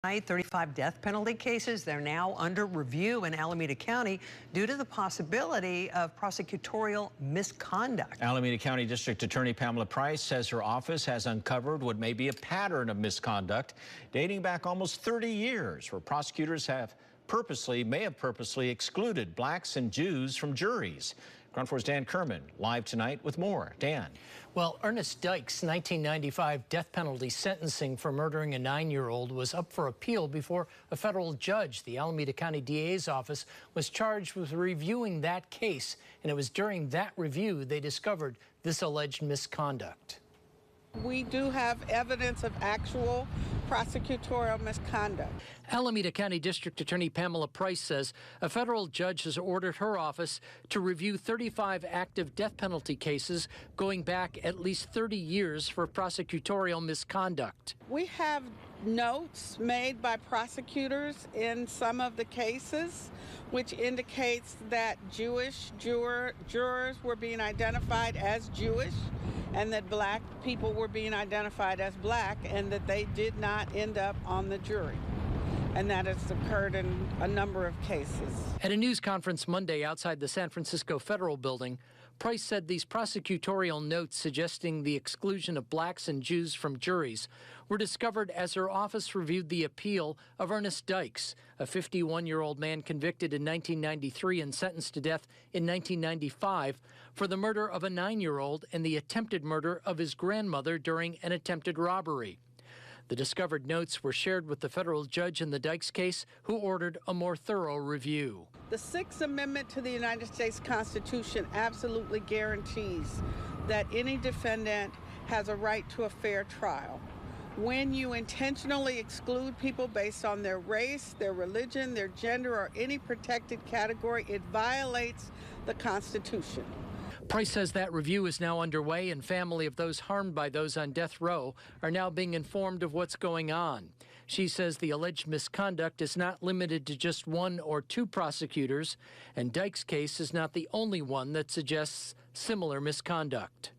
35 death penalty cases, they're now under review in Alameda County due to the possibility of prosecutorial misconduct. Alameda County District Attorney Pamela Price says her office has uncovered what may be a pattern of misconduct dating back almost 30 years, where prosecutors may have purposely excluded blacks and Jews from juries. Ground Force Dan Kerman live tonight with more. Dan. Well, Ernest Dyke's 1995 death penalty sentencing for murdering a 9-year-old was up for appeal before a federal judge. The Alameda County DA's office was charged with reviewing that case, and it was during that review they discovered this alleged misconduct. We do have evidence of actual prosecutorial misconduct. Alameda County District Attorney Pamela Price says a federal judge has ordered her office to review 35 active death penalty cases going back at least 30 years for prosecutorial misconduct. We have notes made by prosecutors in some of the cases which indicates that Jewish jurors were being identified as Jewish and that black people were being identified as black and that they did not end up on the jury. And that has occurred in a number of cases. At a news conference Monday outside the San Francisco Federal Building, Price said these prosecutorial notes suggesting the exclusion of blacks and Jews from juries were discovered as her office reviewed the appeal of Ernest Dykes, a 51-year-old man convicted in 1993 and sentenced to death in 1995 for the murder of a 9-year-old and the attempted murder of his grandmother during an attempted robbery. The discovered notes were shared with the federal judge in the Dykes case, who ordered a more thorough review. The Sixth Amendment to the United States Constitution absolutely guarantees that any defendant has a right to a fair trial. When you intentionally exclude people based on their race, their religion, their gender, or any protected category, it violates the Constitution. Price says that review is now underway, and family of those harmed by those on death row are now being informed of what's going on. She says the alleged misconduct is not limited to just one or two prosecutors, and Dykes' case is not the only one that suggests similar misconduct.